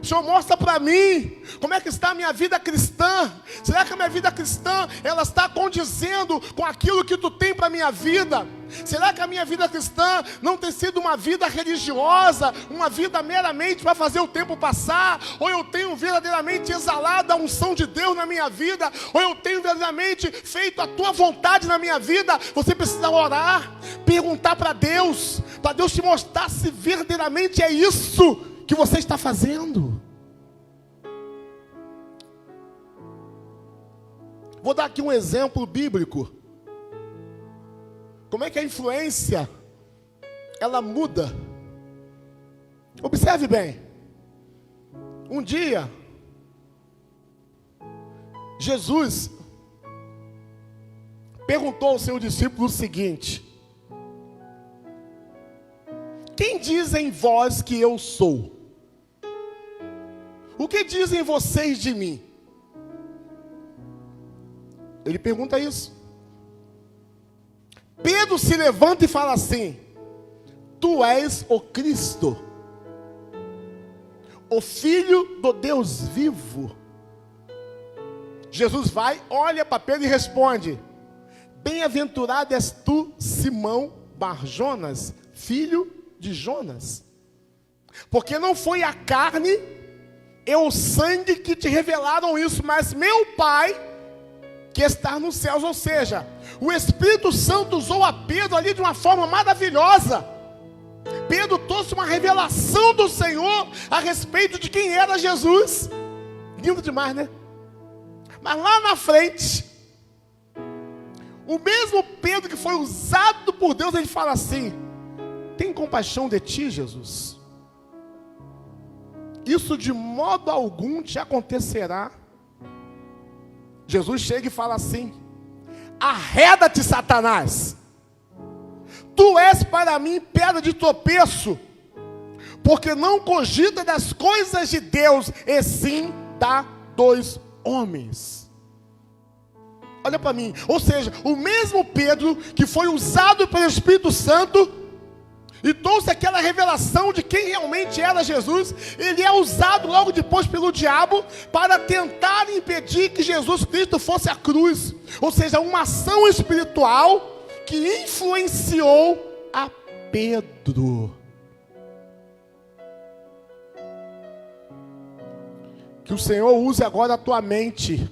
Senhor, mostra para mim como é que está a minha vida cristã. Será que a minha vida cristã, ela está condizendo com aquilo que tu tem para a minha vida? Será que a minha vida cristã não tem sido uma vida religiosa, uma vida meramente para fazer o tempo passar? Ou eu tenho verdadeiramente exalado a unção de Deus na minha vida? Ou eu tenho verdadeiramente feito a tua vontade na minha vida? Você precisa orar, perguntar para Deus te mostrar se verdadeiramente é isso que você está fazendo. Vou dar aqui um exemplo bíblico. Como é que a influência, ela muda? Observe bem. Um dia, Jesus perguntou ao seu discípulo o seguinte: quem dizem vós que eu sou? O que dizem vocês de mim? Ele pergunta isso. Pedro se levanta e fala assim: tu és o Cristo, o Filho do Deus vivo. Jesus vai, olha para Pedro e responde: bem-aventurado és tu, Simão Bar-Jonas, filho de Jonas, porque não foi a carne e o sangue que te revelaram isso, mas meu Pai que está nos céus. Ou seja, o Espírito Santo usou a Pedro ali de uma forma maravilhosa. Pedro trouxe uma revelação do Senhor a respeito de quem era Jesus. Lindo demais, né? Mas lá na frente, o mesmo Pedro que foi usado por Deus, ele fala assim: tem compaixão de ti, Jesus? Isso de modo algum te acontecerá. Jesus chega e fala assim: arreda-te, Satanás, tu és para mim pedra de tropeço, porque não cogita das coisas de Deus, e sim da dos homens. Olha para mim, ou seja, o mesmo Pedro que foi usado pelo Espírito Santo e trouxe aquela revelação de quem realmente era Jesus, ele é usado logo depois pelo diabo para tentar impedir que Jesus Cristo fosse à cruz. Ou seja, uma ação espiritual que influenciou a Pedro. Que o Senhor use agora a tua mente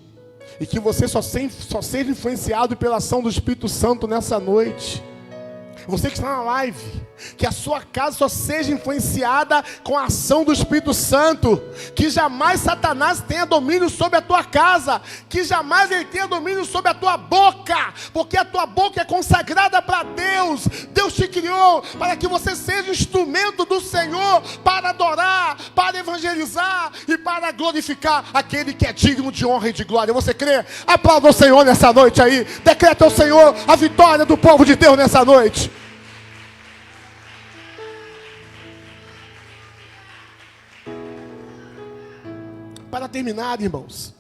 e que você só seja influenciado pela ação do Espírito Santo nessa noite. Você que está na live, que a sua casa só seja influenciada com a ação do Espírito Santo, que jamais Satanás tenha domínio sobre a tua casa, que jamais ele tenha domínio sobre a tua boca, porque a tua boca é consagrada para Deus. Deus te criou para que você seja instrumento do Senhor, para adorar, para evangelizar e para glorificar aquele que é digno de honra e de glória. Você crê? Aplauda o Senhor nessa noite aí, decreta ao Senhor a vitória do povo de Deus nessa noite. Para terminar, irmãos,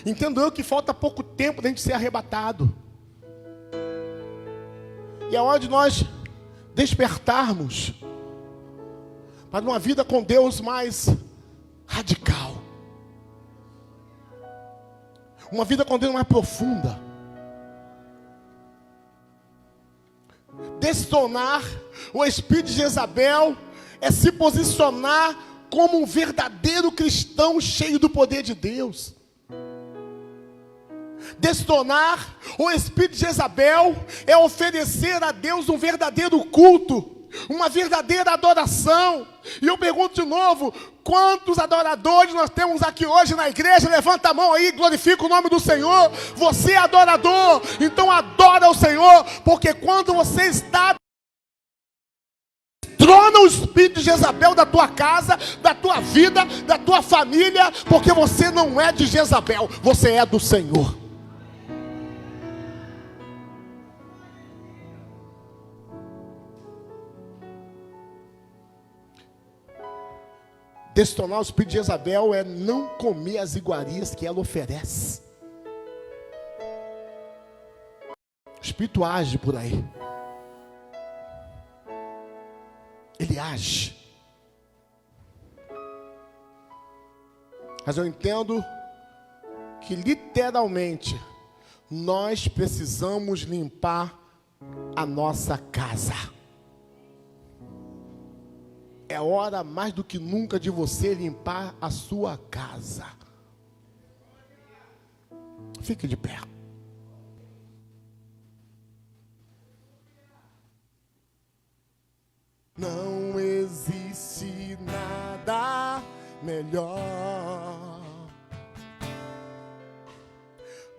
entendo eu que falta pouco tempo da gente ser arrebatado, e é hora de nós despertarmos para uma vida com Deus mais radical, uma vida com Deus mais profunda, destronar o espírito de Jezabel é se posicionar como um verdadeiro cristão cheio do poder de Deus. Destronar o espírito de Jezabel é oferecer a Deus um verdadeiro culto, uma verdadeira adoração. E eu pergunto de novo: quantos adoradores nós temos aqui hoje na igreja? Levanta a mão aí, glorifica o nome do Senhor. Você é adorador, então adora o Senhor, porque quando você está, trona o espírito de Jezabel da tua casa, da tua vida, da tua família, porque você não é de Jezabel, você é do Senhor. Destronar o espírito de Jezabel é não comer as iguarias que ela oferece. O espírito age por aí. Ele age. Mas eu entendo que literalmente nós precisamos limpar a nossa casa. É hora mais do que nunca de você limpar a sua casa. Fique de pé. Não existe nada melhor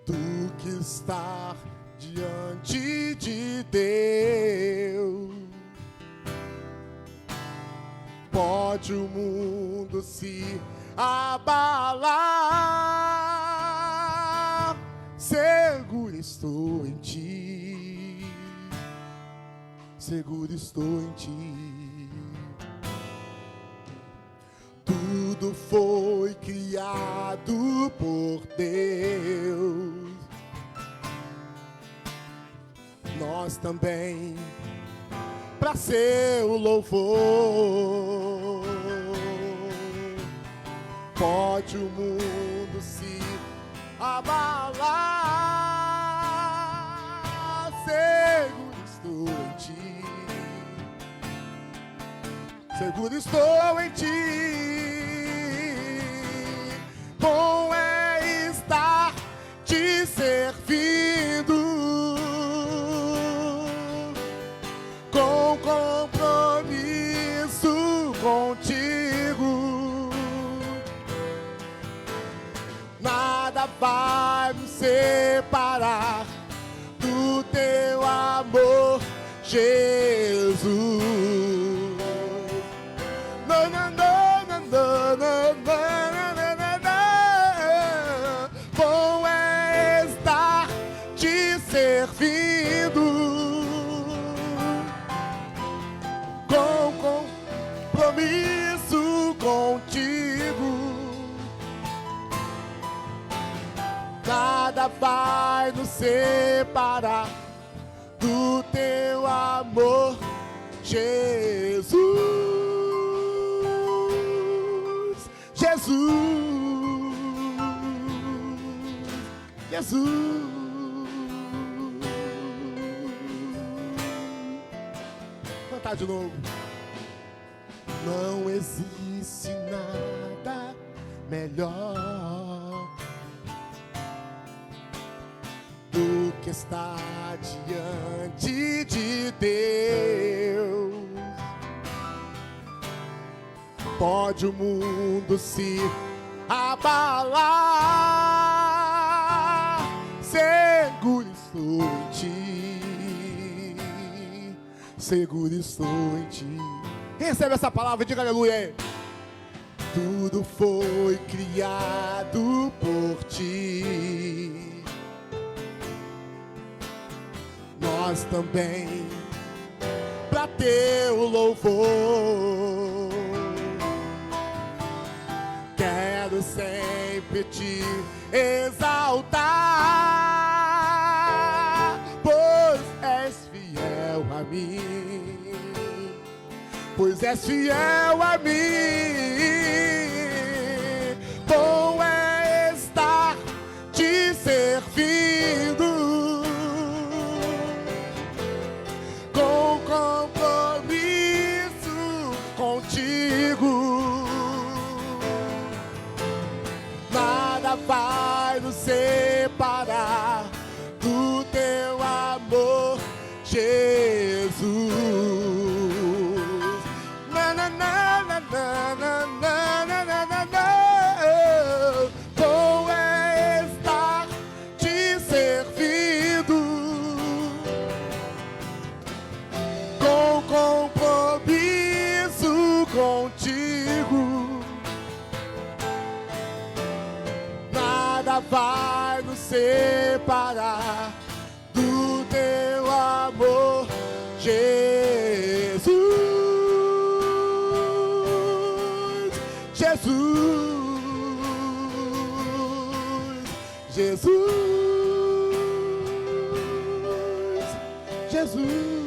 do que estar diante de Deus. Pode o mundo se abalar, seguro estou em ti, seguro estou em ti. Tudo foi criado por Deus, nós também, para seu louvor. Pode o mundo se abalar, seguro estou em ti, seguro estou em ti. Bom é estar te servindo, com compromisso contigo. Nada vai me separar do teu amor, Jesus. Não, não, não, não, não, não, não, não, não. Bom é estar te servindo, com compromisso contigo. Nada vai nos separar do teu amor, Jesus. Jesus, Jesus. Vou cantar de novo. Não existe nada melhor do que estar diante de Deus. Pode o mundo se abalar, seguro estou em ti, seguro estou em ti. Recebe essa palavra e diga aleluia. Tudo foi criado por ti, nós também, para teu louvor. Quero sempre te exaltar, pois és fiel a mim, pois és fiel a mim. Bom é estar te servindo, com compromisso contigo. Nada vai nos separar Jesus. Na, na, na, na, na, na, na, na, na, na, na. Bom é estar te servindo com compromisso contigo. Nada vai nos separar do teu amor, Jesus, Jesus, Jesus, Jesus.